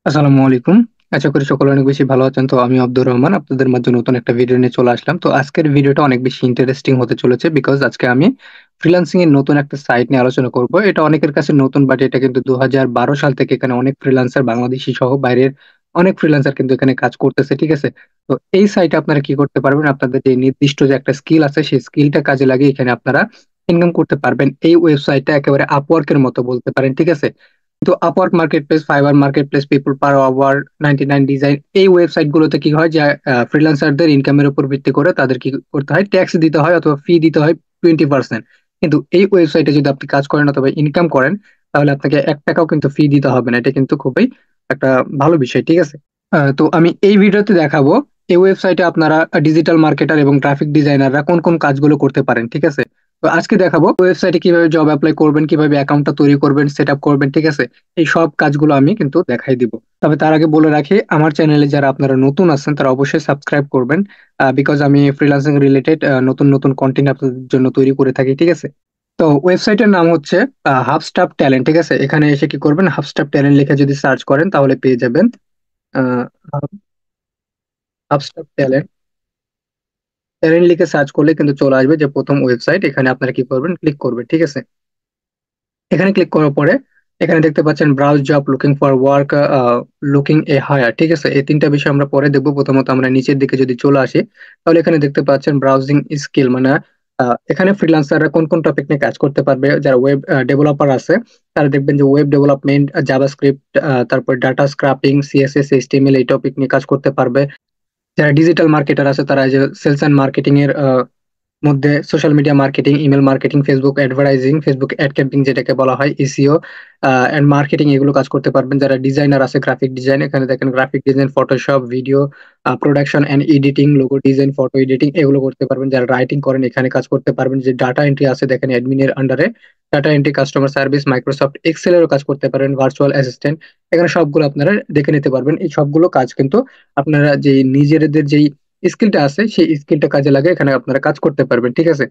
আসসালামু আলাইকুম। আশা করি সকলে অনেক বেশি ভালো আছেন। তো আমি আব্দুর রহমান আপনাদের মাঝে নতুন একটা ভিডিও নিয়ে চলে আসলাম। তো আজকের ভিডিওটা অনেক বেশি ইন্টারেস্টিং হতে চলেছে, বিকজ আজকে আমি ফ্রিল্যান্সিং এর নতুন একটা সাইট নিয়ে আলোচনা করব। এটা অনেকের কাছে নতুন, বাট এটা কিন্তু 2012 সাল থেকে এখানে অনেক ফ্রিল্যান্সার, বাংলাদেশি সহ বাইরের অনেক ফ্রিল্যান্সার কিন্তু এখানে কাজ করতেছে, ঠিক আছে। তো এই সাইটে আপনারা কি করতে পারবেন, আপনাদের যে নির্দিষ্ট যে একটা স্কিল আছে সেই স্কিলটা কাজে লাগিয়ে এখানে আপনারা ইনকাম করতে পারবেন। এই ওয়েবসাইটটা একেবারে আপওয়ার্কের মতো বলতে পারেন, ঠিক আছে। তো Upwork marketplace, Fiverr marketplace, people per hour, 99 design, এই ওয়েবসাইট গুলোতে কি হয় যে ফ্রিল্যান্সারদের ইনকামের উপর ভিত্তি করে তাদের কি করতে হয়, ট্যাক্স দিতে হয় অথবা ফি দিতে হয় 20%। কিন্তু এই ওয়েবসাইটে যদি আপনি কাজ করেন অথবা ইনকাম করেন, তাহলে আপনাকে 1 টাকাও কিন্তু ফি দিতে হবে না। এটা কিন্তু খুবই একটা ভালো বিষয়, ঠিক আছে। তো আমি এই ভিডিওতে দেখাবো এই ওয়েবসাইটে আপনারা ডিজিটাল মার্কেটার এবং গ্রাফিক ডিজাইনাররা কোন কোন কাজগুলো করতে পারেন, ঠিক আছে। তো আজকে দেখাবো ওয়েবসাইটে কিভাবে জব অ্যাপ্লাই করবেন, কিভাবে অ্যাকাউন্টটা তৈরি করবেন, সেট আপ করবেন, ঠিক আছে। এই সব কাজগুলো আমি কিন্তু দেখাই দিব। তবে তার আগে বলে রাখি, আমার চ্যানেলে যারা আপনারা নতুন আছেন তারা অবশ্যই সাবস্ক্রাইব করবেন, বিকজ আমি ফ্রিল্যান্সিং রিলেটেড নতুন নতুন কন্টেন্ট আপনাদের জন্য তৈরি করে থাকি, ঠিক আছে। তো ওয়েবসাইটের নাম হচ্ছে হাবস্টাফ ট্যালেন্ট, ঠিক আছে। এখানে এসে কি করবেন, হাবস্টাফ ট্যালেন্ট লিখে যদি সার্চ করেন তাহলে পেয়ে যাবেন। হাবস্টাফ ট্যালেন্ট ট্যালেন্ট লিখে সার্চ করলে কিন্তু চলে আসবে যে প্রথম ওয়েবসাইট। এখানে আপনারা কি করবেন, ক্লিক করবেন, ঠিক আছে। এখানে ক্লিক করার পরে এখানে দেখতে পাচ্ছেন browse job, looking for work, looking a hire, ঠিক আছে। এই তিনটা বিষয় আমরা পরে দেখবো। প্রথমত আমরা নিচের দিকে যদি চলে আসি, তাহলে এখানে দেখতে পাচ্ছেন ব্রাউজিং স্কিল, মানে এখানে ফ্রিল্যান্সাররা কোন কোন টপিক নিয়ে কাজ করতে পারবে। যারা ওয়েব ডেভেলপার আছে তারা দেখবেন যে ওয়েব ডেভেলপমেন্ট, জাভাস্ক্রিপ্ট, তারপর ডাটা স্ক্রাপিং, সিএসএস, এইচটিএমএল এই টপিক নিয়ে কাজ করতে পারবে। যারা ডিজিটাল মার্কেটার আছে তারা যে সেলস এন্ড মার্কেটিং এর মধ্যে social media marketing, email marketing, Facebook advertising, Facebook ad camping যেটাকে বলা হয়, এসইও এন্ড মার্কেটিং, এগুলো কাজ করতে পারবেন। যারা ডিজাইনার আছে, গ্রাফিক ডিজাইন, এখানে দেখেন graphic design, Photoshop, video production and editing, logo design, photo editing, এগুলো করতে পারবেন। যারা রাইটিং করেন এখানে কাজ করতে পারবেন। যে ডাটা এন্ট্রি আছে দেখেন অ্যাডমিনের আন্ডারে, data entry, customer service, Microsoft এক্সেলেরও কাজ করতে পারেন, ভার্চুয়াল অ্যাসিস্ট্যান্ট, এখানে সবগুলো আপনারা দেখে নিতে পারবেন। এই সবগুলো কাজ কিন্তু আপনারা যে নিজেদের যেই স্কিলটা আছে সেই স্কিলটা কাজে লাগে এখানে আপনারা কাজ করতে পারবেন, ঠিক আছে।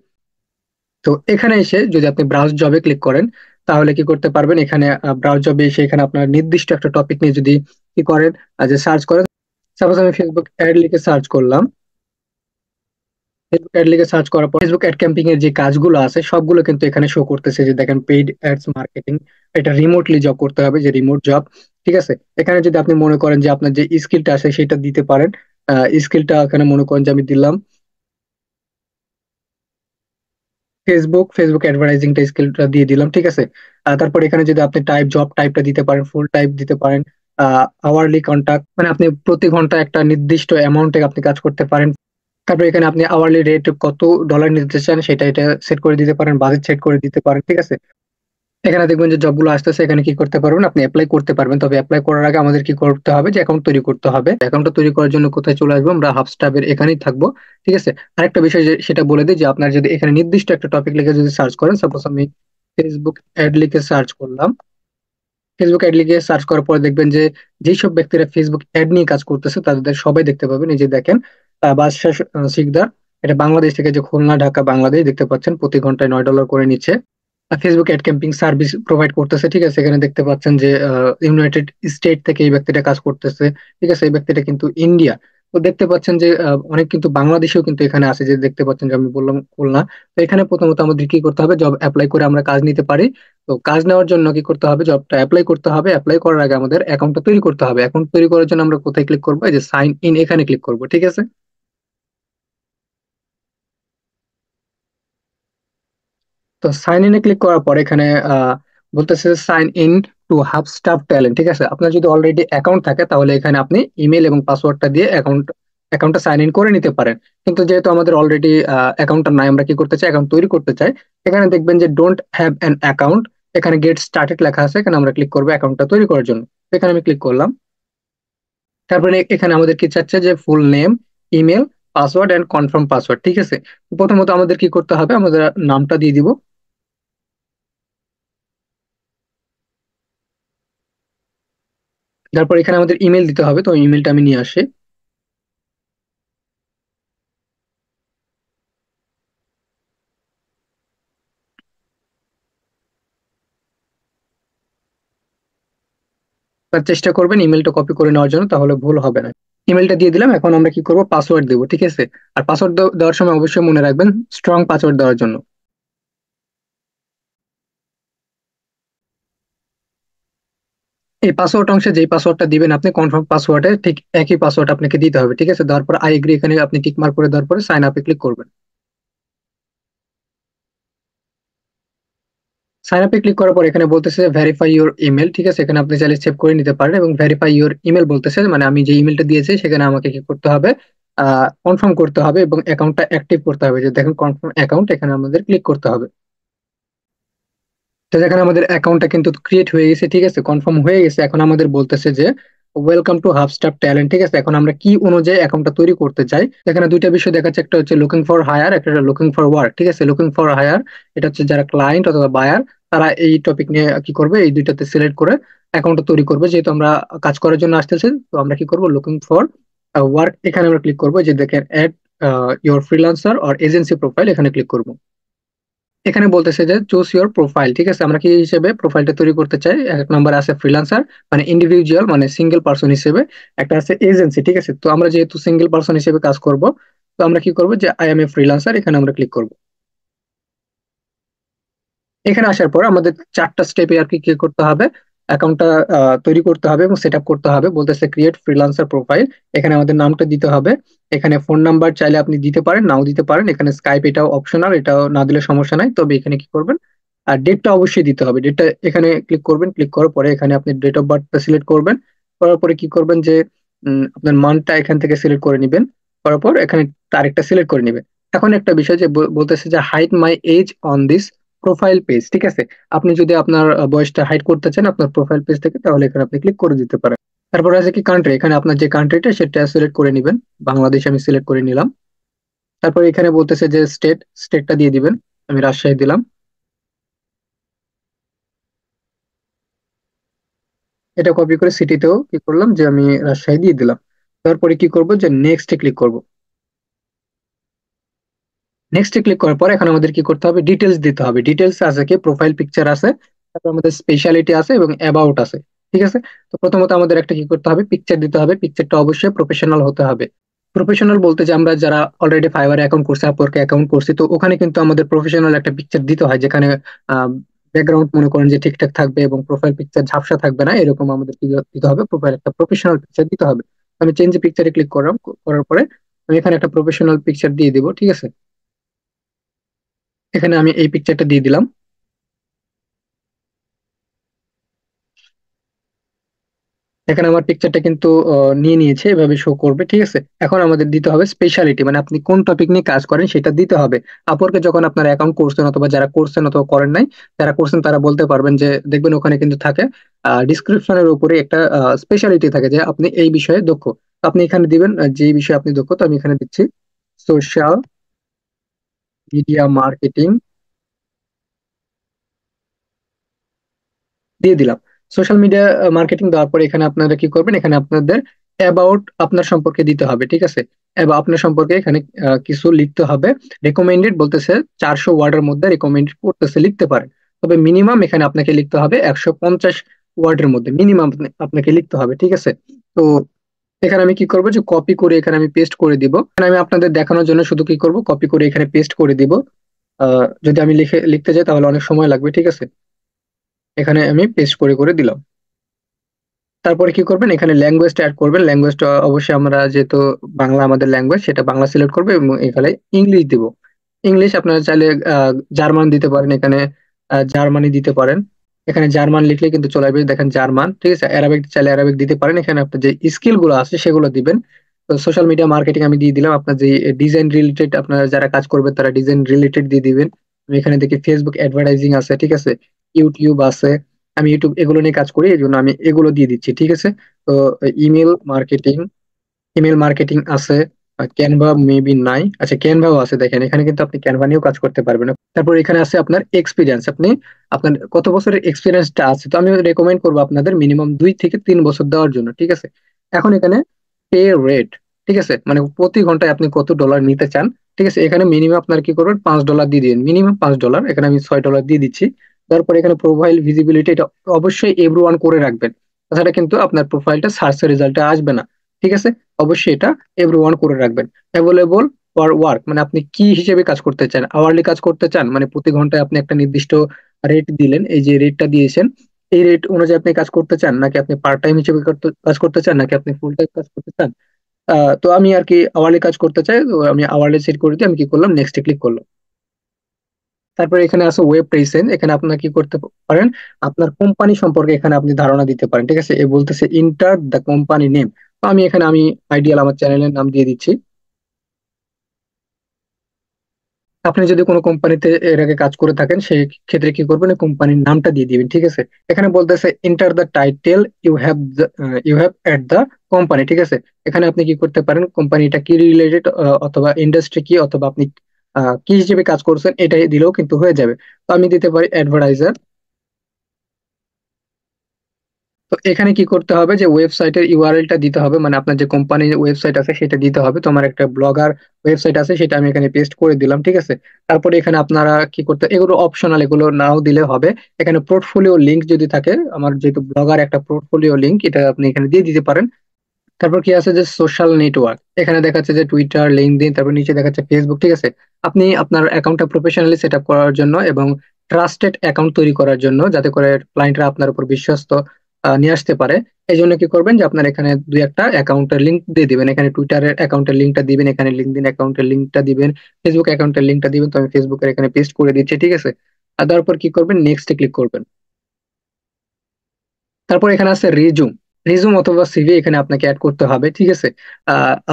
তো এখানে এসে যদি আপনি ব্রাউজ জবে ক্লিক করেন তাহলে কি করতে পারবেন, এখানে ব্রাউজ জবে এসে এখানে আপনার নির্দিষ্ট একটা টপিক নিয়ে যদি কি করেন, যে সার্চ করেন। সাপোজ আমি ফেসবুক অ্যাড লিখে সার্চ করলাম। ফেসবুক অ্যাড লিখে সার্চ করার পর ফেসবুক অ্যাড ক্যাম্পিং এর যে কাজগুলো আছে সবগুলো কিন্তু এখানে শো করতেছে। যে দেখেন পেইড অ্যাডস মার্কেটিং, এটা রিমোটলি জব করতে হবে, যে রিমোট জব, ঠিক আছে। এখানে যদি আপনি মনে করেন যে আপনার যে স্কিলটা আছে সেটা দিতে পারেন। স্কিলটা এখানে মনে করেন যে আমি দিলাম ফেসবুক অ্যাডভার্টাইজিংটা, স্কিলটা দিয়ে দিলাম, ঠিক আছে। তারপর এখানে যদি আপনি জব টাইপটা দিতে পারেন, ফুল টাইপ দিতে পারেন, আওয়ারলি কন্ট্রাক্ট, মানে আপনি প্রতি ঘন্টা একটা নির্দিষ্ট অ্যামাউন্টে আপনি কাজ করতে পারেন। তারপর এখানে আপনি আওয়ারলি রেট কত ডলার নিতে চান সেটা এটা সেট করে দিতে পারেন, বাজেট সেট করে দিতে পারেন, ঠিক আছে। এখানে দেখবেন যে জবগুলো আসতেছে, এখানে কি করতে পারবেন, আপনি অ্যাপ্লাই করতে পারবেন। তবে অ্যাপ্লাই করার আগে আমাদের কি করতে হবে, যে অ্যাকাউন্ট তৈরি করতে হবে। অ্যাকাউন্টটা তৈরি করার জন্য কোথায় চলে আসবো, আমরা হাবস্টাবের এখানেই থাকবো, ঠিক আছে। আরেকটা বিষয় যে সেটা বলে দিই, যে আপনার যদি এখানে নির্দিষ্ট একটা টপিক লিখে যদি সার্চ করেন, সাপোজ আমি ফেসবুক অ্যাড লিখে সার্চ করলাম। ফেসবুক অ্যাড লিখে সার্চ করার পরে দেখবেন যে যেই সব ব্যক্তিরা ফেসবুক অ্যাড নিয়ে কাজ করতেছে তাদের সবাই দেখতে পাবেন। এই যে দেখেন বাদশাহ শিকদার, এটা বাংলাদেশ থেকে, যে খুলনা, ঢাকা, বাংলাদেশ, দেখতে পাচ্ছেন প্রতি ঘন্টায় $9 করে নিচ্ছে। Facebook ad camping service provide করতেছে, ঠিক আছে। এখানে দেখতে পাচ্ছেন যে ইউনাইটেড স্টেট থেকে এই ব্যক্তিটা কাজ করতেছে, ঠিক আছে। এই ব্যক্তিটা কিন্তু ইন্ডিয়া। তো দেখতে পাচ্ছেন যে অনেক কিন্তু বাংলাদেশেও কিন্তু এখানে আছে, যে দেখতে পাচ্ছেন যে আমি বললাম খুলনা। তো এখানে প্রথমত আমাদের কি করতে হবে, জব অ্যাপ্লাই করে আমরা কাজ নিতে পারি। তো কাজ নেওয়ার জন্য কি করতে হবে, জবটা অ্যাপ্লাই করতে হবে। অ্যাপ্লাই করার আগে আমাদের অ্যাকাউন্টটা তৈরি করতে হবে। অ্যাকাউন্ট তৈরি করার জন্য আমরা কোথায় ক্লিক করবো, এই যে সাইন ইন, এখানে ক্লিক করবো, ঠিক আছে। তো সাইন ইনে ক্লিক করার পর এখানে বলতেছে সাইন ইন টু হাবস্টাফ ট্যালেন্ট, ঠিক আছে। আপনার যদি অলরেডি অ্যাকাউন্ট থাকে তাহলে এখানে আপনি ইমেল এবং পাসওয়ার্ডটা দিয়ে অ্যাকাউন্টটা সাইন ইন করে নিতে পারেন। কিন্তু যেহেতু আমাদের অলরেডি অ্যাকাউন্টটা নাই, আমরা কি করতে চাই, অ্যাকাউন্ট তৈরি করতে চাই। এখানে দেখবেন যে ডোন্ট হ্যাভ অ্যান অ্যাকাউন্ট, এখানে গেট স্টার্টেড লেখা আছে, এখানে আমরা ক্লিক করবো অ্যাকাউন্টটা তৈরি করার জন্য। তো এখানে আমি ক্লিক করলাম। তারপরে এখানে আমাদের কি চাচ্ছে, যে full name, email, password and confirm password, ঠিক আছে। প্রথমত আমাদের কি করতে হবে, আমাদের নামটা দিয়ে দিব। তারপর এখানে আমাদের ইমেল দিতে হবে, তো ইমেলটা আমি নিয়ে আসি। তার চেষ্টা করবেন ইমেলটা কপি করে নেওয়ার জন্য, তাহলে ভুল হবে না। ইমেলটা দিয়ে দিলাম, এখন আমরা কি করব, পাসওয়ার্ড দেবো, ঠিক আছে। আর পাসওয়ার্ড দেওয়ার সময় অবশ্যই মনে রাখবেন স্ট্রং পাসওয়ার্ড দেওয়ার জন্য। এই পাসওয়ার্ড অংশে যেই পাসওয়ার্ডটা দিবেন আপনি কনফার্ম পাসওয়ার্ডে ঠিক একই পাসওয়ার্ড আপনাকে দিতে হবে, ঠিক আছে। দেওয়ার পর আই এগ্রি এখানে আপনি টিক মার্ক করে দেওয়ার পরে সাইন আপে ক্লিক করবেন। সাইন আপে ক্লিক করার পর এখানে বলতেছে ভেরিফাই ইউর ইমেল, ঠিক আছে। এখানে আপনি চাইলে সেভ করে নিতে পারেন। এবং ভেরিফাই ইউর ইমেল বলতেছে মানে আমি যে ইমেলটা দিয়েছি সেখানে আমাকে কি করতে হবে, কনফার্ম করতে হবে এবং অ্যাকাউন্টটা অ্যাক্টিভ করতে হবে। যে দেখেন কনফার্ম অ্যাকাউন্ট, এখানে আমাদের ক্লিক করতে হবে। তো দেখেন আমাদের অ্যাকাউন্টটা কিন্তু ক্রিয়েট হয়ে গেছে, ঠিক আছে, কনফার্ম হয়ে গেছে। এখন আমাদের বলতেছে যে ওয়েলকাম টু হাবস্টাফ ট্যালেন্ট, ঠিক আছে। এখন আমরা কি অনুযায়ী অ্যাকাউন্টটা তৈরি করতে চাই, এখানে দুইটা বিষয় দেখাচ্ছে, একটা হচ্ছে লুকিং ফর হায়ার, একটা লুকিং ফর ওয়ার্ক, ঠিক আছে। লুকিং ফর হায়ার এটা হচ্ছে যারা ক্লায়েন্ট অথবা বায়ার, তারা এই টপিক নিয়ে কি করবে, এই দুইটাতে সিলেক্ট করে অ্যাকাউন্টটা তৈরি করবে। যেহেতু আমরা কাজ করার জন্য আসতেছি, তো আমরা কি করব, লুকিং ফর ওয়ার্ক এখানে আমরা ক্লিক করবো। যে দেখেন add your freelancer or agency profile, এখানে ক্লিক করবো। এখানে বলতেছে যে চুজ ইউর প্রোফাইল, ঠিক আছে। আমরা কি হিসেবে প্রোফাইলটা তৈরি করতে চাই, এক নাম্বার আছে ফ্রিল্যান্সার মানে ইন্ডিভিজুয়াল মানে সিঙ্গেল পার্সন হিসেবে, একটা আছে এজেন্সি, ঠিক আছে। তো আমরা যেহেতু সিঙ্গেল পার্সন হিসেবে কাজ করব, তো আমরা কি করব, যে আই এম এ ফ্রিল্যান্সার, এখানে আমরা ক্লিক করব। এখানে আসার পর আমাদের চারটা স্টেপে আর কি কি করতে হবে, অ্যাকাউন্টটা তৈরি করতে হবে এবং সেট আপ করতে হবে। বলতেছে ক্রিয়েট ফ্রিল্যান্সার প্রোফাইল, এখানে আমাদের নামটা দিতে হবে। এখানে ফোন নাম্বার চাইলে আপনি দিতে পারেন, নাও দিতে পারেন। এখানে স্কাইপ এটাও অপশনাল, এটাও না দিলে সমস্যা নাই। তবে এখানে কি করবেন, আর ডেটটা অবশ্যই দিতে হবে। ডেটটা এখানে ক্লিক করবেন, ক্লিক করার পরে এখানে আপনি ডেট অফ বার্থটা সিলেক্ট করবেন। করার পরে কি করবেন, যে আপনার মান্থটা এখান থেকে সিলেক্ট করে নেবেন। করার পর এখানে তারিখটা সিলেক্ট করে নেবেন। এখন একটা বিষয় যে বলতেছে যে hide my age on this profile page, ঠিক আছে। আপনি যদি আপনার বয়সটা হাইড করতে চান আপনার প্রোফাইল পেজ থেকে, তাহলে এখানে আপনি ক্লিক করে দিতে পারেন। তারপর আছে কি কান্ট্রি, এখানে আপনার যে কান্ট্রিটা সেটা সিলেক্ট করে নেবেন। বাংলাদেশ আমি সিলেক্ট করে নিলাম। তারপর এখানে বলতেছে যে স্টেটটা দিয়ে দিবেন। আমি রাজশাহী দিলাম। এটা কপি করে সিটিতেও কি করলাম, যে আমি রাজশাহী দিয়ে দিলাম। তারপরে কি করব, যে নেক্সটে ক্লিক করব। নেক্সটে ক্লিক করার পর এখন আমাদের কি করতে হবে, ডিটেলস দিতে হবে। ডিটেলস আছে কি, প্রোফাইল পিকচার আছে, তারপর আমাদের স্পেশালিটি আছে এবং অ্যাবাউট আছে, ঠিক আছে। তো প্রথমত আমাদের একটা কি করতে হবে, পিকচার দিতে হবে। পিকচারটা অবশ্যই প্রফেশনাল হতে হবে। প্রফেশনাল বলতে যে আমরা যারা অলরেডি ফাইবারে অ্যাকাউন্ট করছি, আপওয়ার্কে অ্যাকাউন্ট করছি, তো ওখানে কিন্তু আমাদের প্রফেশনাল একটা পিকচার দিতে হয়, যেখানে ব্যাকগ্রাউন্ড মনে করেন যে ঠিকঠাক থাকবে এবং প্রোফাইল পিকচার ঝাপসা থাকবে না, এরকম আমাদের কি দিতে হবে, প্রোফাইল একটা প্রফেশনাল পিকচার দিতে হবে। আমি চেঞ্জ পিকচারে ক্লিক করলাম, করার পরে আমি এখানে একটা প্রফেশনাল পিকচার দিয়ে দিব, ঠিক আছে। এখানে আমি এই পিকচারটা দিয়ে দিলাম। এখানে আমার পিকচারটা কিন্তু নিয়ে নিয়েছে, এভাবে শো করবে, ঠিক আছে। এখন আমাদের দিতে হবে স্পেশালিটি, মানে আপনি কোন টপিক নিয়ে কাজ করেন সেটা দিতে হবে। আপওয়ার্কে যখন আপনার অ্যাকাউন্ট করছেন অথবা যারা করছেন অথবা করেন নাই, যারা করছেন তারা বলতে পারবেন, যে দেখবেন ওখানে কিন্তু থাকে ডিসক্রিপশনের উপরে একটা স্পেশালিটি থাকে যে আপনি এই বিষয়ে দক্ষ। তো আপনি এখানে দিবেন যে বিষয়ে আপনি দক্ষ। তো আমি এখানে দিচ্ছি সোশ্যাল মিডিয়া মার্কেটিং, দিয়ে দিলাম। সোশ্যাল মিডিয়া মার্কেটিং দেওয়ার পরে এখানে আপনারা কি করবেন, এখানে আপনাদের অ্যাবাউট আপনার সম্পর্কে দিতে হবে, ঠিক আছে। এবার আপনার সম্পর্কে এখানে কিছু লিখতে হবে। রেকমেন্ডেড বলতেছে 400 ওয়ার্ডের মধ্যে রেকমেন্ডেড করতেছে, লিখতে পারেন। তবে মিনিমাম এখানে আপনাকে লিখতে হবে 150 ওয়ার্ডের মধ্যে মিনিমাম আপনাকে লিখতে হবে, ঠিক আছে। তো এখানে আমি কি করবো, যে কপি করে এখানে আমি পেস্ট করে দিব। এখানে আমি আপনাদের দেখানোর জন্য শুধু কি করব, কপি করে এখানে পেস্ট করে দিব। যদি আমি লিখতে যাই তাহলে অনেক সময় লাগবে, ঠিক আছে। এখানে আমি পেস্ট করে করে দিলাম। তারপরে কি করবেন, এখানে ল্যাঙ্গুয়েজটা অ্যাড করবেন। ল্যাঙ্গুয়েজটা অবশ্যই আমরা যেহেতু বাংলা আমাদের ল্যাঙ্গুয়েজ, সেটা বাংলা সিলেক্ট করবে এবং এখানে ইংলিশ দিব। ইংলিশ আপনারা চাইলে জার্মান দিতে পারেন, এখানে জার্মানি দিতে পারেন। এখানে জার্মান লিখলে কিন্তু চলে আসবে, দেখেন জার্মান, ঠিক আছে। অ্যারাবিক চাইলে অ্যারাবিক দিতে পারেন। এখানে আপনার যে স্কিল গুলো আছে সেগুলো দিবেন। তো সোশ্যাল মিডিয়া মার্কেটিং আমি দিয়ে দিলাম। আপনার যে ডিজাইন রিলেটেড আপনারা যারা কাজ করবেন তারা ডিজাইন রিলেটেড দিয়ে দিবেন। আমি এখানে দেখি ফেসবুক অ্যাডভার্টাইজিং আছে, ঠিক আছে, ইউটিউব আছে। আমি ইউটিউব এগুলো নিয়ে কাজ করি, এই জন্য আমি এগুলো দিয়ে দিচ্ছি, ঠিক আছে। তো ইমেল মার্কেটিং, ইমেল মার্কেটিং আছে। ক্যানভা মেবি নাই, আচ্ছা ক্যানভাও আছে, দেখেন এখানে কিন্তু আপনি ক্যানভা নিয়েও কাজ করতে পারবেন। তারপর এখানে আছে আপনার এক্সপিরিয়েন্স, আপনি আপনার কত বছরের এক্সপিরিয়েন্সটা আছে। তো আমি রেকমেন্ড করবো আপনাদের মিনিমাম 2 থেকে 3 বছর দেওয়ার জন্য, ঠিক আছে। এখন এখানে পে রেট, ঠিক আছে, মানে প্রতি ঘন্টায় আপনি কত ডলার নিতে চান, ঠিক আছে। এখানে মিনিমাম আপনার কি করবেন, $5 দিয়ে দিন, মিনিমাম $5। এখানে আমি $6 দিয়ে দিচ্ছি। তারপর এখানে প্রোফাইল ভিজিবিলিটি এটা অবশ্যই এভরিওয়ান করে রাখবেন। তাছাড়া কিন্তু আপনার প্রোফাইলটা সার্চ রেজাল্টে আসবে না। ঠিক আছে? অবশ্যই এটা এভরিওয়ান করে রাখবেন। অ্যাভেলেবল ফর ওয়ার্ক মানে আপনি কি হিসেবে কাজ করতে চান? আওয়ারলি কাজ করতে চান, মানে প্রতি ঘন্টায় আপনি একটা নির্দিষ্ট রেট দিলেন, এই যে রেটটা দিয়েছেন, এই রেট অনুযায়ী আপনি কাজ করতে চান, নাকি আপনি পার্ট টাইম হিসেবে কাজ করতে চান, নাকি আপনি ফুল টাইম কাজ করতে চান? তো আমি আর কি আওয়ারলি কাজ করতে চাই, তো আমি আওয়ারলি সেট করে দিয়ে আমি কি করলাম, নেক্সটে ক্লিক করলাম। তারপরে এখানে আছে ওয়েব প্রেজেন্স, এখানে আপনার কি করতে পারেন, আপনার কোম্পানি সম্পর্কে এখানে আপনি ধারণা দিতে পারেন। ঠিক আছে? এ বলতেছে ইন্টার দ্য কোম্পানি নেম। তো আমি এখানে আমি আইডিয়াল আমার চ্যানেলের নাম দিয়ে দিচ্ছি। আপনি যদি কোনো কোম্পানিতে এর আগে কাজ করে থাকেন সেই ক্ষেত্রে কি করবেন, কোম্পানির নামটা দিয়ে দিবেন। ঠিক আছে? এখানে বলতেছে enter the title you have at the company. ঠিক আছে? এখানে আপনি কি করতে পারেন, কোম্পানিটা কি রিলেটেড, অথবা ইন্ডাস্ট্রি কি, অথবা আপনি কি হিসেবে কাজ করছেন, এটাই দিলেও কিন্তু হয়ে যাবে। তো আমি দিতে পারি অ্যাডভার্টাইজার। তো এখানে কি করতে হবে, যে ওয়েবসাইটের ইউআরএলটা দিতে হবে, মানে আপনার যে কোম্পানির ওয়েবসাইট আছে সেটা দিতে হবে। তো আমার একটা ব্লগার ওয়েবসাইট আছে, সেটা আমি এখানে পেস্ট করে দিলাম। ঠিক আছে? তারপরে এখানে আপনারা কি করতে, এগুলো অপশনাল, এগুলো নাও দিলে হবে। এখানে পোর্টফোলিও লিংক যদি থাকে, আমার যেহেতু ব্লগার, একটা পোর্টফোলিও লিংক এটা আপনি এখানে দিয়ে দিতে পারেন। তারপর কি আছে, যে সোশ্যাল নেটওয়ার্ক, এখানে দেখাচ্ছে যে টুইটার, লিঙ্কডইন, তারপর নিচে দেখাচ্ছে ফেসবুক। ঠিক আছে? আপনি আপনার অ্যাকাউন্টটা প্রফেশনালি সেট আপ করার জন্য এবং ট্রাস্টেড অ্যাকাউন্ট তৈরি করার জন্য, যাতে করে ক্লায়েন্টরা আপনার উপর বিশ্বস্ত নিয়ে আসতে পারে, এই জন্য কি করবেন, যে আপনার এখানে দুই একটা অ্যাকাউন্টের লিঙ্ক দিয়ে দিবেন। এখানে টুইটারের অ্যাকাউন্টের লিঙ্কটা দিবেন, এখানে লিঙ্কডইন অ্যাকাউন্টের লিঙ্কটা দিবেন, ফেসবুক অ্যাকাউন্টের লিঙ্কটা দিবেন। তো আমি ফেসবুকের এখানে পেস্ট করে দিচ্ছি। ঠিক আছে? আর তারপর কি করবেন, নেক্সটে ক্লিক করবেন। তারপর এখানে আছে রিজুম। রিজুম অথবা সিভি এখানে আপনাকে অ্যাড করতে হবে। ঠিক আছে?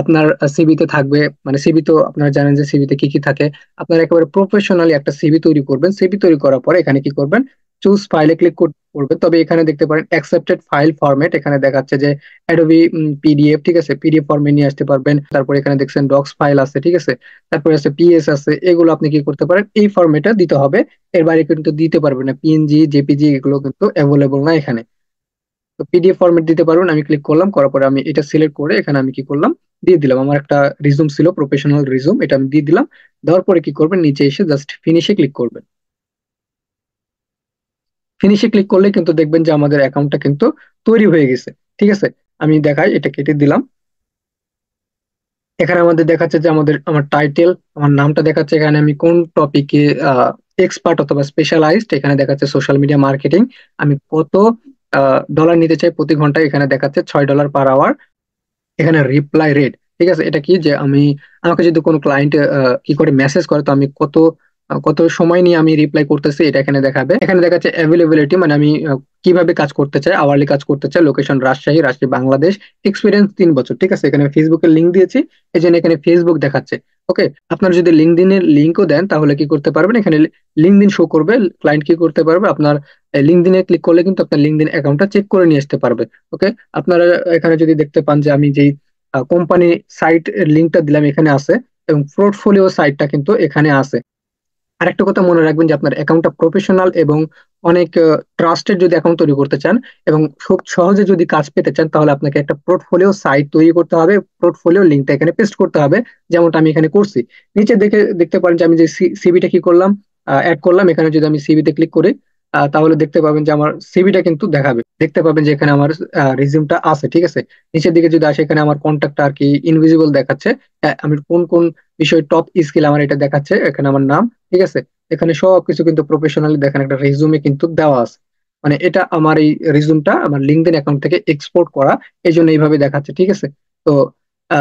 আপনার সিভিতে থাকবে, মানে সিভি তো আপনারা জানেন যে সিভিতে কি কি থাকে। আপনার একেবারে প্রফেশনালি একটা সিভি তৈরি করবেন। সিভি তৈরি করার পরে এখানে কি করবেন, চুজ ফাইলে ক্লিক করবেন। তবে এখানে দেখতে পারেন অ্যাকসেপ্টেড ফাইল ফরম্যাট, এখানে দেখাচ্ছে যে অ্যাডোবি পিডিএফ। ঠিক আছে? পিডিএফ ফর্মে নিয়ে আসতে পারবেন। তারপর এখানে দেখছেন ডক্স ফাইল আছে। ঠিক আছে? তারপরে আছে পিএস আছে, এগুলো আপনি কি করতে পারেন, এই ফরম্যাটে দিতে হবে। এর বাইরে কিন্তু দিতে পারবেন না, পিএনজি, জেপিজি এগুলো কিন্তু অ্যাভেলেবল না এখানে। তো পিডিএফ ফরম্যাট দিতে পারবেন। আমি ক্লিক করলাম, করার পরে আমি এটা সিলেক্ট করে এখানে আমি কি করলাম, দিয়ে দিলাম। আমার একটা রিজুম ছিল, প্রফেশনাল রিজুম, এটা আমি দিয়ে দিলাম। দেওয়ার পরে কি করবেন, নিচে এসে জাস্ট ফিনিশে ক্লিক করবেন। ফিনিশে ক্লিক করলে কিন্তু দেখবেন যে আমাদের অ্যাকাউন্টটা কিন্তু তৈরি হয়ে গেছে। ঠিক আছে? আমি দেখাই, এটা কেটে দিলাম। এখানে আমাদের দেখাচ্ছে যে আমার টাইটেল, আমার নামটা দেখাচ্ছে, এখানে আমি কোন টপিকে এক্সপার্ট অথবা স্পেশালাইজড, এখানে দেখাচ্ছে সোশ্যাল মিডিয়া মার্কেটিং। আমি কত ডলার নিতে চাই প্রতি ঘন্টায়, এখানে দেখাচ্ছে $6 পার আওয়ার। এখানে রিপ্লাই রেট, ঠিক আছে, এটা কি, যে আমাকে যদি কোনো ক্লায়েন্ট কি করে মেসেজ করে, তো আমি কত সময় নিয়ে আমি রিপ্লাই করতেছি এটা এখানে দেখাবে। এখানে দেখাচ্ছে অ্যাভেলেবিলিটি, মানে আমি কিভাবে কাজ করতে চাই, আওয়ারলি কাজ করতে চাই, লোকেশন রাজশাহী, বাংলাদেশ, এক্সপিরিয়েন্স 3 বছর। ঠিক আছে? এখানে ফেসবুকের লিঙ্ক দিয়েছি, এই জন্য এখানে ফেসবুক দেখাচ্ছে। ওকে। আপনার যদি লিঙ্কডইনের লিঙ্কও দেন তাহলে কি করতে পারবেন, এখানে লিঙ্কডইন শো করবে, ক্লায়েন্ট কি করতে পারবে, আপনার লিঙ্কডইনে ক্লিক করলে কিন্তু আপনার লিঙ্কডইন অ্যাকাউন্টটা চেক করে নিয়ে আসতে পারবে। ওকে। আপনারা এখানে যদি দেখতে পান যে আমি যেই কোম্পানি সাইট লিংকটা দিলাম এখানে আছে, এবং পোর্টফোলিও সাইটটা কিন্তু এখানে আছে। আরেকটা কথা মনে রাখবেন, যে আপনার অ্যাকাউন্টটা প্রফেশনাল এবং অনেক ট্রাস্টেড যদি অ্যাকাউন্ট তৈরি করতে চান এবং খুব সহজে যদি কাজ পেতে চান, তাহলে আপনাকে একটা পোর্টফোলিও সাইট তৈরি করতে হবে, পোর্টফোলিও লিঙ্কটা এখানে পেস্ট করতে হবে, যেমনটা আমি এখানে করছি। নিচে দেখতে পারেন যে আমি যে সিভিটা কি করলাম, অ্যাড করলাম। এখানে যদি আমি সিভিতে ক্লিক করি, তাহলে দেখতে পাবেন যে আমার সিভিটা কিন্তু দেখাবে, দেখতে পাবেন যে এখানে আমার রিজিউমটা আছে। ঠিক আছে? নিচের দিকে যদি আসে, এখানে আমার কন্ট্যাক্টটা আর কি ইনভিজিবল দেখাচ্ছে। আমি কোন কোন বিষয় টপ স্কিল আমার এটা দেখাচ্ছে, এখানে আমার নাম। ঠিক আছে? এখানে সবকিছু কিন্তু প্রফেশনালি দেখেন, একটা রিজুমে কিন্তু দেওয়া আছে। মানে এটা আমার এই রিজুমটা আমার লিঙ্কডইন অ্যাকাউন্ট থেকে এক্সপোর্ট করা, এই জন্য এইভাবে দেখাচ্ছে। ঠিক আছে? তো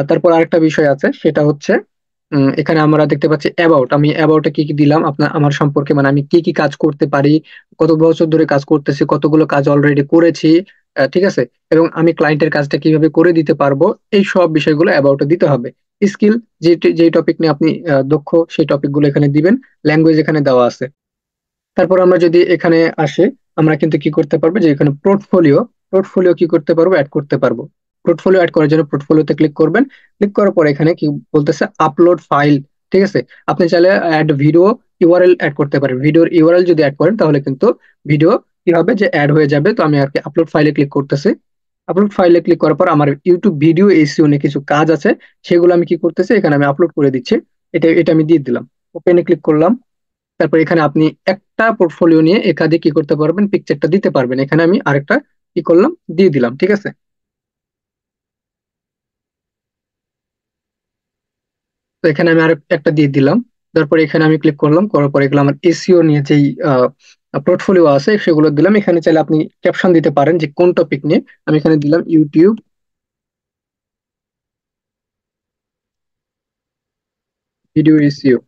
তারপর আরেকটা বিষয় আছে, সেটা হচ্ছে এখানে আমরা দেখতে পাচ্ছি অ্যাবাউট। আমি অ্যাবাউটে কি কি দিলাম, আমার সম্পর্কে, মানে আমি কি কি কাজ করতে পারি, কত বছর ধরে কাজ করতেছি, কতগুলো কাজ অলরেডি করেছি। ঠিক আছে? এবং আমি ক্লায়েন্টের কাজটা কিভাবে করে দিতে পারবো, এই সব বিষয়গুলো অ্যাবাউটে দিতে হবে। স্কিল, যে টপিক নিয়ে আপনি দক্ষ, সেই টপিক গুলো এখানে দিবেন। ল্যাঙ্গুয়েজ এখানে দেওয়া আছে। তারপর আমরা যদি এখানে আসি, আমরা কিন্তু কি করতে পারবো, যে এখানে পোর্টফোলিও কি করতে পারবো, অ্যাড করতে পারবো। পোর্টফোলিও অ্যাড করার জন্য পোর্টফোলিওতে ক্লিক করবেন। ক্লিক করার পর এখানে কি বলতেছে, আপলোড ফাইল। ঠিক আছে? আপনি চাইলে অ্যাড ভিডিও ইউআরএল অ্যাড করতে পারেন। ভিডিওর ইউআরএল যদি অ্যাড করেন তাহলে কিন্তু ভিডিও কি হবে, যে অ্যাড হয়ে যাবে। তো আমি আর কি আপলোড ফাইলে ক্লিক করতেছি। আপলোড ফাইলে ক্লিক করার পর আমার ইউটিউব ভিডিও এসইও নিয়ে কিছু কাজ আছে, সেগুলো আমি কি করতেছি, এখানে আমি আপলোড করে দিচ্ছি। এটা আমি দিয়ে দিলাম। ওপেনে ক্লিক করলাম। তারপর এখানে আপনি একটা পোর্টফোলিও নিয়ে একাধিক কি করতে পারবেন, পিকচারটা দিতে পারবেন। এখানে আমি আরেকটা কি করলাম, দিয়ে দিলাম, ঠিক আছে। তো এখানে আমি আর একটা দিয়ে দিলাম। তারপর এখানে আমি ক্লিক করলাম, করার পর এগুলো আমার এসইও নিয়ে যেই পোর্টফোলিও আছে সেগুলো দিলাম। এখানে চাইলে আপনি ক্যাপশন দিতে পারেন যে কোন টপিক নিয়ে। আমি এখানে দিলাম ইউটিউব ভিডিও এসইও।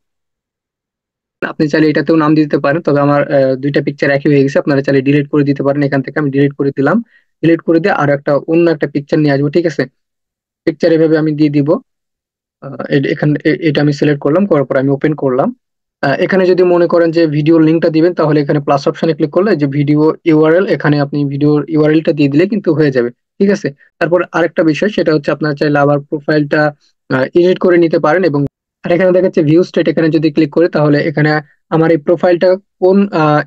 আপনি চাইলে এটাতেও নাম দিতে পারেন, তবে আমার দুইটা পিকচার একই হয়ে গেছে, আপনারা চাইলে ডিলিট করে দিতে পারেন। এখান থেকে আমি ডিলিট করে দিলাম। ডিলিট করে দিয়ে আর একটা অন্য একটা পিকচার নিয়ে আসবো, ঠিক আছে। পিকচার এভাবে আমি দিয়ে দিব। এখানে এটা আমি সিলেক্ট করলাম, করার পর আমি ওপেন করলাম। এখানে যদি মনে করেন যে ভিডিও লিঙ্কটা দিবেন, তাহলে এখানে প্লাস অপশনে ক্লিক করলে যে ভিডিও ইউআরএল, এখানে আপনি ভিডিওর ইউআরএলটা দিয়ে দিলে কিন্তু হয়ে যাবে, ঠিক আছে। তারপর আরেকটা বিষয়, সেটা হচ্ছে আপনার চাইলে আবার প্রোফাইলটা এডিট করে নিতে পারেন। এবং আর এখানে দেখাচ্ছে ভিউ স্টেট, এখানে যদি ক্লিক করে তাহলে এখানে আমার এই প্রোফাইলটা কোন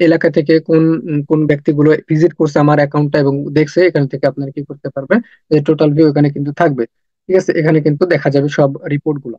এলাকা থেকে কোন কোন ব্যক্তিগুলো ভিজিট করছে আমার অ্যাকাউন্টটা এবং দেখছে, এখান থেকে আপনারা কি করতে পারবেন, যে টোটাল ভিউ এখানে কিন্তু থাকবে, ঠিক আছে। এখানে কিন্তু দেখা যাবে সব রিপোর্ট গুলো।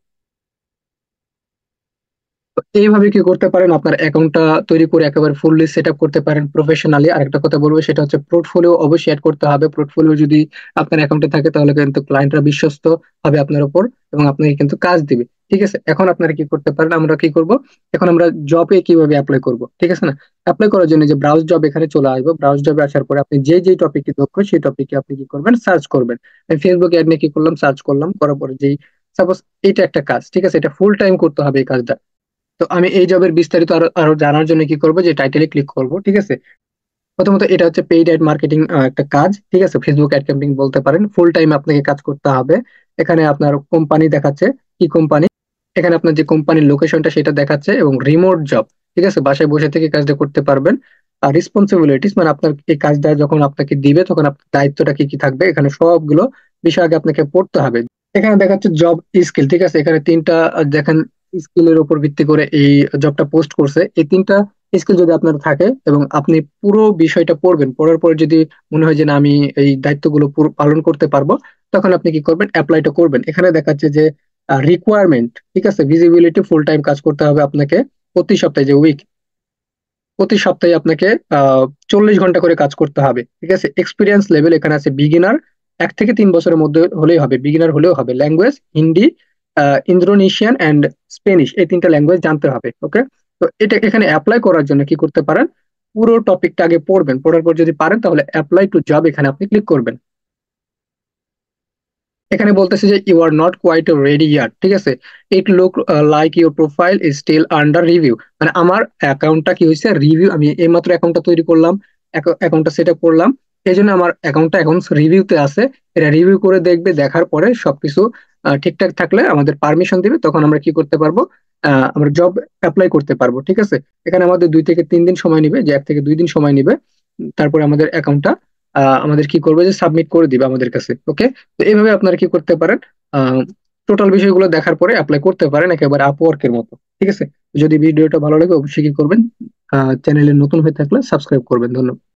তো এইভাবে কি করতে পারেন, আপনার অ্যাকাউন্টটা তৈরি করে একেবারে ফুললি সেট আপ করতে পারেন প্রফেশনালি। আরেকটা কথা বলবো, সেটা হচ্ছে পোর্টফোলিও অবশ্যই অ্যাড করতে হবে। পোর্টফোলিও যদি আপনার অ্যাকাউন্টে থাকে তাহলে কিন্তু ক্লায়েন্টরা বিশ্বস্ত হবে আপনার উপর এবং আপনাকে কিন্তু কাজ দিবে, ঠিক আছে। এখন আপনারা কি করতে পারেন, আমরা কি করব, এখন আমরা জবে কিভাবে অ্যাপ্লাই করব, ঠিক আছে না। অ্যাপ্লাই করার জন্য যে ব্রাউজ জব, এখানে চলে আসবো। ব্রাউজ জবে আসার পরে আপনি যে যে টপিকে দক্ষ সেই টপিকে আপনি কি করবেন, সার্চ করবেন। আমি ফেসবুকে অ্যাড নিয়ে কি করলাম, সার্চ করলাম, করার পরে যেই সাপোজ এটা একটা কাজ, ঠিক আছে, এটা ফুল টাইম করতে হবে এই কাজটা। তো আমি এই জবের বিস্তারিত আরো আরো জানার জন্য কি করব, যে টাইটেলে ক্লিক করব, ঠিক আছে। প্রথমত এটা হচ্ছে পেইড অ্যাড মার্কেটিং একটা কাজ, ঠিক আছে, ফেসবুক অ্যাড ক্যাম্পেইন বলতে পারেন। ফুল টাইম আপনাকে কাজ করতে হবে। এখানে আপনার কোম্পানি দেখাচ্ছে, কি কোম্পানি, এখানে আপনার যে কোম্পানির লোকেশনটা সেটা দেখাচ্ছে, এবং রিমোট জব, ঠিক আছে, বাসায় বসে থেকে কাজটা করতে পারবেন। আর রেসপন্সিবিলিটিস মানে আপনার এই কাজটা যখন আপনাকে দিবে তখন আপনার দায়িত্বটা কি কি থাকবে, এখানে সবগুলো বিষয় আগে আপনাকে পড়তে হবে। এখানে দেখাচ্ছে জব স্কিল, ঠিক আছে, এখানে তিনটা দেখেন স্কিলের উপর ভিত্তি করে এই জবটা পোস্ট করছে। এই তিনটা স্কিল যদি আপনার থাকে এবং আপনি পুরো বিষয়টা পড়বেন, পড়ার পর যদি মনে হয় যে না আমি এই দায়িত্বগুলো পুরো পালন করতে পারবো, তখন আপনি কি করবেন, অ্যাপ্লাইটা করবেন। এখানে দেখাচ্ছে যে রিকোয়ারমেন্ট, ঠিক আছে, ভিজিবিলিটি, ফুল টাইম কাজ করতে হবে আপনাকে প্রতি সপ্তাহে, যে উইক, প্রতি সপ্তাহে আপনাকে 40 ঘন্টা করে কাজ করতে হবে, ঠিক আছে। এক্সপিরিয়েন্স লেভেল এখানে আছে বিগিনার, 1 থেকে 3 বছরের মধ্যে হলেই হবে, বিগিনার হলেও হবে। Language Hindi, Indonesian and Spanish, এই তিনটা ল্যাঙ্গুয়েজ জানতে হবে, ওকে। তো এটা এখানে অ্যাপ্লাই করার জন্য কি করতে পারেন, পুরো টপিকটা আগে পড়বেন, পড়ার পর যদি পারেন তাহলে অ্যাপ্লাই টু জব এখানে আপনি ক্লিক করবেন। এখানে বলতেছে যে you are not quite ready ইয়ার, ঠিক আছে, it look like your profile is still under review. মানে আমার অ্যাকাউন্টটা কি হয়েছে, রিভিউ, আমি এইমাত্র অ্যাকাউন্টটা তৈরি করলাম, অ্যাকাউন্টটা সেট আপ করলাম, এই জন্য আমার অ্যাকাউন্টটা এখন রিভিউতে আছে। এটা রিভিউ করে দেখবে, দেখার পরে সবকিছু ঠিকঠাক থাকলে আমাদের পারমিশন দিবে, তখন আমরা কি করতে পারবো, আমরা জব অ্যাপ্লাই করতে পারবো, ঠিক আছে। এখানে আমাদের 2 থেকে 3 দিন সময় নিবে, যে 1 থেকে 2 দিন সময় নিবে। তারপরে আমাদের অ্যাকাউন্টটা আমাদের কি করবে, যে সাবমিট করে দিবে আমাদের কাছে, ওকে। তো এইভাবে আপনারা কি করতে পারেন, টোটাল বিষয়গুলো দেখার পরে অ্যাপ্লাই করতে পারেন একেবারে আপওয়ার্কের মতো, ঠিক আছে। যদি ভিডিওটা ভালো লাগে অবশ্যই কি করবেন, চ্যানেলে নতুন হয়ে থাকলে সাবস্ক্রাইব করবেন। ধন্যবাদ।